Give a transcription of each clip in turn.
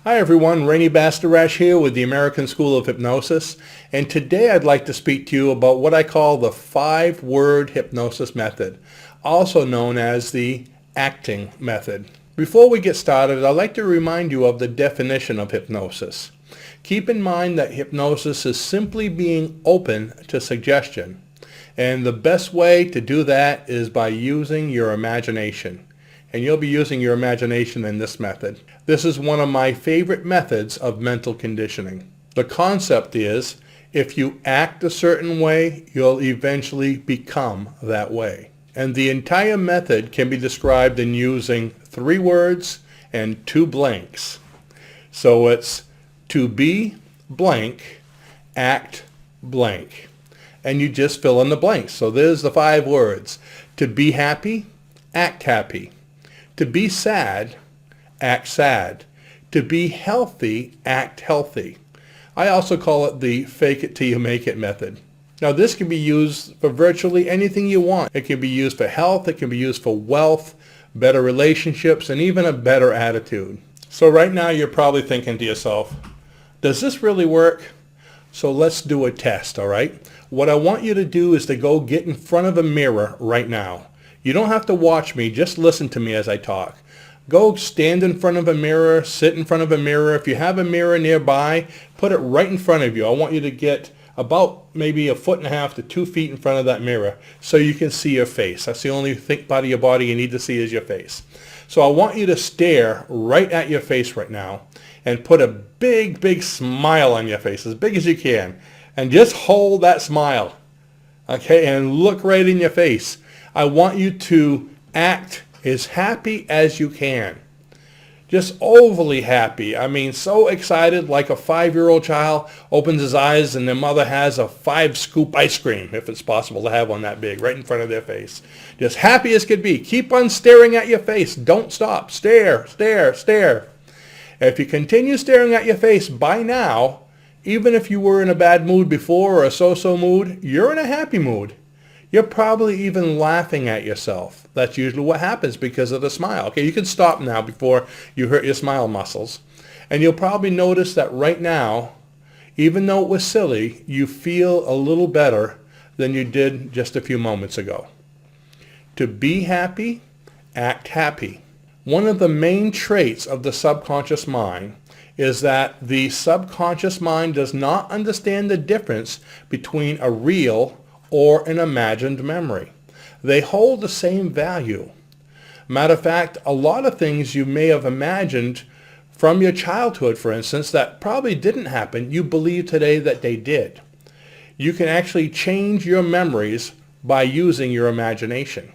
Hi everyone, Rainy Bastarash here with the American School of Hypnosis, and today I'd like to speak to you about what I call the 5-word hypnosis method, also known as the acting method. Before we get started, I'd like to remind you of the definition of hypnosis. Keep in mind that hypnosis is simply being open to suggestion, and the best way to do that is by using your imagination. And you'll be using your imagination in this method. This is one of my favorite methods of mental conditioning. The concept is, if you act a certain way, you'll eventually become that way. And the entire method can be described in using 3 words and 2 blanks. So it's to be blank, act blank. And you just fill in the blanks. So there's the 5 words. To be happy, act happy. To be sad, act sad. To be healthy, act healthy. I also call it the fake it till you make it method. Now this can be used for virtually anything you want. It can be used for health, it can be used for wealth, better relationships, and even a better attitude. So right now you're probably thinking to yourself, does this really work? So let's do a test, all right? What I want you to do is to go get in front of a mirror right now. You don't have to watch me, just listen to me as I talk. Go stand in front of a mirror, sit in front of a mirror. If you have a mirror nearby, put it right in front of you. I want you to get about maybe 1.5 to 2 feet in front of that mirror so you can see your face. That's the only part of your body you need to see is your face. So I want you to stare right at your face right now and put a big, big smile on your face, as big as you can. And just hold that smile, okay, and look right in your face. I want you to act as happy as you can. Just overly happy. I mean, so excited, like a 5-year-old child opens his eyes and their mother has a 5-scoop ice cream, if it's possible to have one that big, right in front of their face. Just happy as could be. Keep on staring at your face. Don't stop. Stare, stare, stare. If you continue staring at your face by now, even if you were in a bad mood before or a so-so mood, you're in a happy mood. You're probably even laughing at yourself. That's usually what happens because of the smile. Okay, you can stop now before you hurt your smile muscles. And you'll probably notice that right now, even though it was silly, you feel a little better than you did just a few moments ago. To be happy, act happy. One of the main traits of the subconscious mind is that the subconscious mind does not understand the difference between a real or an imagined memory. They hold the same value. Matter of fact, a lot of things you may have imagined from your childhood, for instance, that probably didn't happen, you believe today that they did. You can actually change your memories by using your imagination.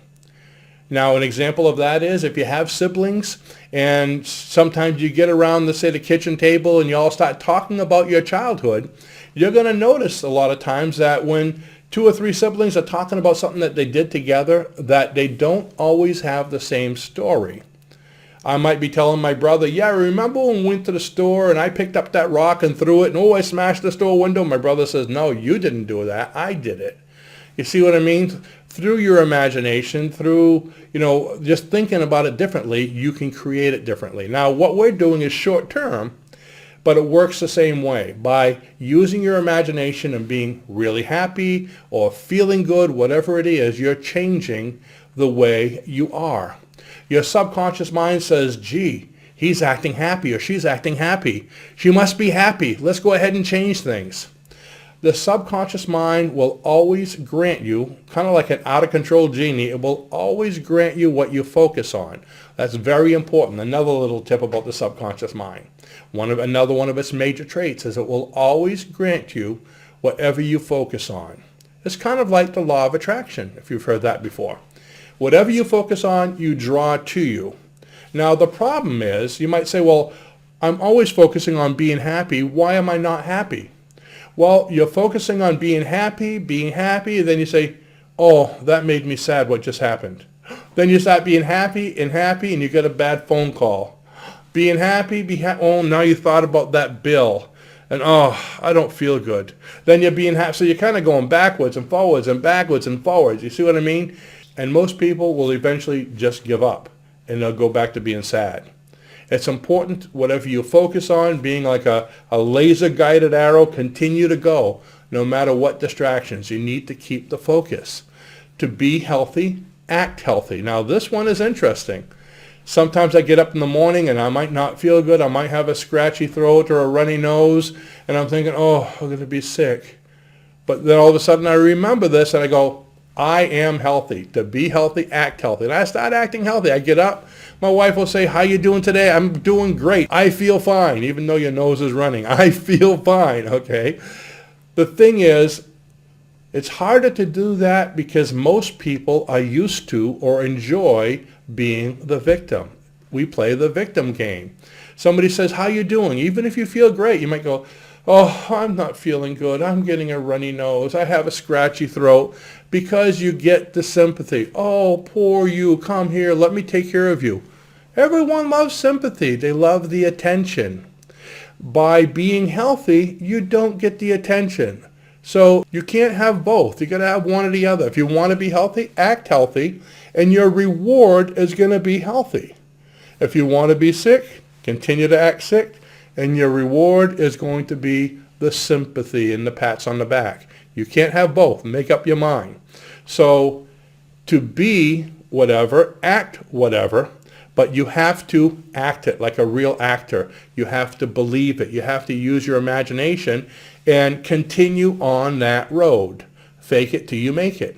Now, an example of that is if you have siblings and sometimes you get around, let's say, the kitchen table and you all start talking about your childhood, you're going to notice a lot of times that when 2 or 3 siblings are talking about something that they did together, that they don't always have the same story. I might be telling my brother, yeah, remember when we went to the store and I picked up that rock and threw it and I smashed the store window? My brother says, no, you didn't do that. I did it. You see what I mean? Through your imagination, through, just thinking about it differently, you can create it differently. Now, what we're doing is short term, but it works the same way. By using your imagination and being really happy or feeling good, whatever it is, you're changing the way you are. Your subconscious mind says, gee, he's acting happy or she's acting happy. She must be happy. Let's go ahead and change things. The subconscious mind will always grant you, kind of like an out-of-control genie, it will always grant you what you focus on. That's very important. Another little tip about the subconscious mind. Another one of its major traits is it will always grant you whatever you focus on. It's kind of like the law of attraction, if you've heard that before. Whatever you focus on, you draw to you. Now, the problem is, you might say, well, I'm always focusing on being happy. Why am I not happy? Well, you're focusing on being happy, and then you say, oh, that made me sad, what just happened. Then you start being happy, and you get a bad phone call. Being happy, oh, now you thought about that bill, and oh, I don't feel good. Then you're being happy, so you're kind of going backwards and forwards and backwards and forwards. You see what I mean? And most people will eventually just give up, and they'll go back to being sad. It's important, whatever you focus on, being like a laser-guided arrow, continue to go, no matter what distractions. You need to keep the focus. To be healthy, act healthy. Now, this one is interesting. Sometimes I get up in the morning and I might not feel good. I might have a scratchy throat or a runny nose, and I'm thinking, oh, I'm going to be sick. But then all of a sudden I remember this and I go, I am healthy. To be healthy, act healthy. And I start acting healthy. I get up. My wife will say, how you doing today? I'm doing great. I feel fine, even though your nose is running. I feel fine, okay? The thing is, it's harder to do that because most people are used to or enjoy being the victim. We play the victim game. Somebody says, how you doing? Even if you feel great, you might go, oh, I'm not feeling good. I'm getting a runny nose. I have a scratchy throat, because you get the sympathy. Oh, poor you. Come here. Let me take care of you. Everyone loves sympathy. They love the attention. By being healthy, you don't get the attention. So you can't have both. You got to have one or the other. If you want to be healthy, act healthy, and your reward is going to be healthy. If you want to be sick, continue to act sick, and your reward is going to be the sympathy and the pats on the back. You can't have both. Make up your mind. So to be whatever, act whatever, but you have to act it like a real actor. You have to believe it. You have to use your imagination and continue on that road. Fake it till you make it.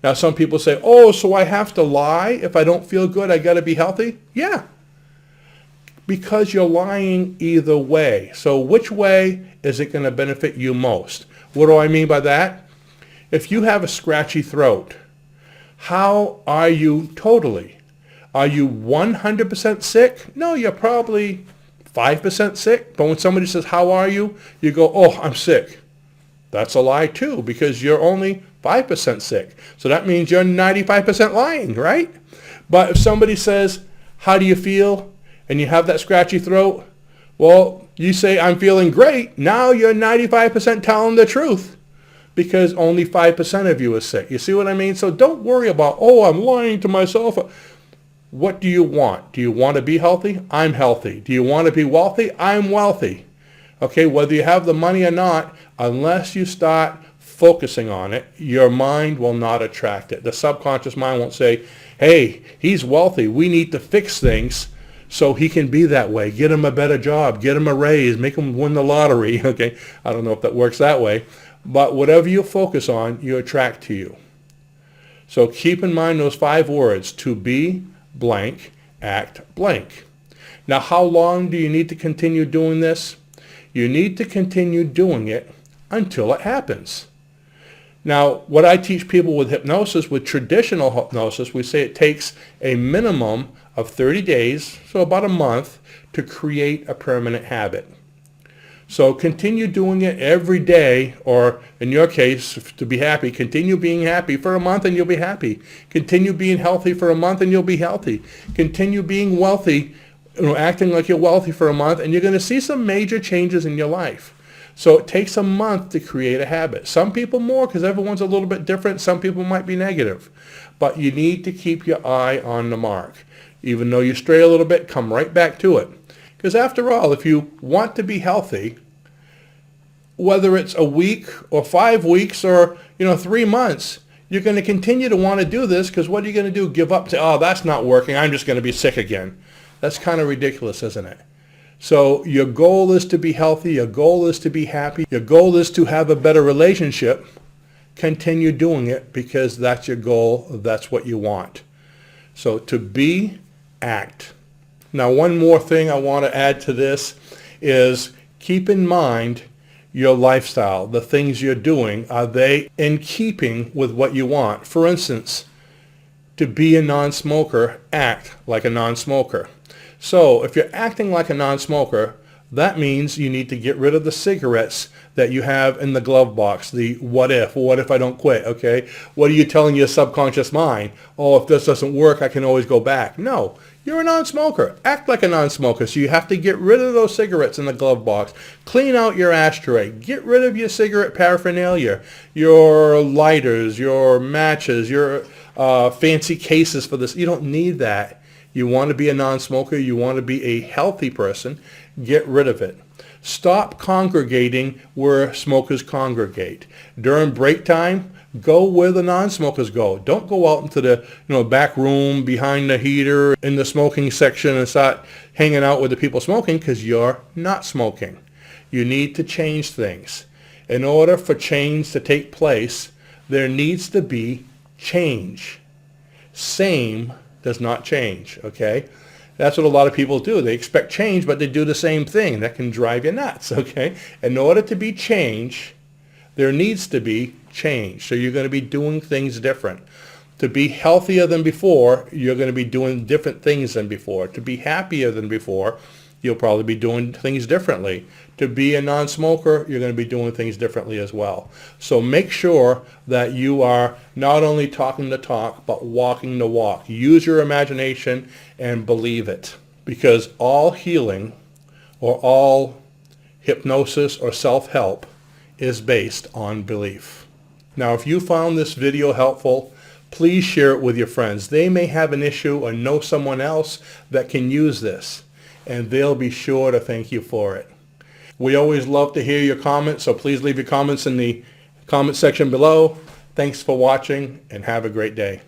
Now some people say, oh, so I have to lie if I don't feel good, I got to be healthy? Yeah. Because you're lying either way. So which way is it going to benefit you most? What do I mean by that? If you have a scratchy throat, how are you totally? Are you 100% sick? No, you're probably 5% sick. But when somebody says, how are you? You go, oh, I'm sick. That's a lie too, because you're only 5% sick. So that means you're 95% lying, right? But if somebody says, how do you feel? And you have that scratchy throat, well, you say, I'm feeling great. Now you're 95% telling the truth, because only 5% of you is sick. You see what I mean? So don't worry about, oh, I'm lying to myself. What do you want? Do you want to be healthy? I'm healthy. Do you want to be wealthy? I'm wealthy. Okay, whether you have the money or not, unless you start focusing on it, your mind will not attract it. The subconscious mind won't say, hey, he's wealthy. We need to fix things so he can be that way. Get him a better job. Get him a raise. Make him win the lottery. Okay, I don't know if that works that way. But whatever you focus on, you attract to you. So keep in mind those 5 words: to be blank, act blank. Now, how long do you need to continue doing this? You need to continue doing it until it happens. Now, what I teach people with hypnosis, with traditional hypnosis, we say it takes a minimum of 30 days, so about a month, to create a permanent habit. So continue doing it every day, or in your case, to be happy, continue being happy for a month and you'll be happy. Continue being healthy for a month and you'll be healthy. Continue being wealthy, acting like you're wealthy for a month, and you're going to see some major changes in your life. So it takes a month to create a habit. Some people more, because everyone's a little bit different. Some people might be negative. But you need to keep your eye on the mark. Even though you stray a little bit, come right back to it. Because after all, if you want to be healthy, whether it's a week or 5 weeks or 3 months, you're going to continue to want to do this, because what are you going to do? Give up? Say, oh, that's not working. I'm just going to be sick again. That's kind of ridiculous, isn't it? So your goal is to be healthy. Your goal is to be happy. Your goal is to have a better relationship. Continue doing it, because that's your goal. That's what you want. So to be, act. Now, one more thing I want to add to this is keep in mind your lifestyle. The things you're doing, are they in keeping with what you want? For instance, to be a non-smoker, act like a non-smoker. So if you're acting like a non-smoker, that means you need to get rid of the cigarettes that you have in the glove box, the what if I don't quit, okay? What are you telling your subconscious mind? Oh, if this doesn't work, I can always go back. No, you're a non-smoker. Act like a non-smoker. So you have to get rid of those cigarettes in the glove box. Clean out your ashtray. Get rid of your cigarette paraphernalia, your lighters, your matches, your fancy cases for this. You don't need that. You want to be a non-smoker. You want to be a healthy person. Get rid of it. Stop congregating where smokers congregate. During break time, go where the non-smokers go. Don't go out into the back room behind the heater in the smoking section and start hanging out with the people smoking, because you're not smoking. You need to change things. In order for change to take place, there needs to be change. Same does not change, okay? That's what a lot of people do. They expect change, but they do the same thing. That can drive you nuts, okay? In order to be change, there needs to be change. So you're going to be doing things different. To be healthier than before, you're going to be doing different things than before. To be happier than before, you'll probably be doing things differently. To be a non-smoker, you're going to be doing things differently as well. So make sure that you are not only talking the talk, but walking the walk. Use your imagination and believe it. Because all healing or all hypnosis or self-help is based on belief. Now, if you found this video helpful, please share it with your friends. They may have an issue or know someone else that can use this, and they'll be sure to thank you for it. We always love to hear your comments, so please leave your comments in the comment section below. Thanks for watching, and have a great day.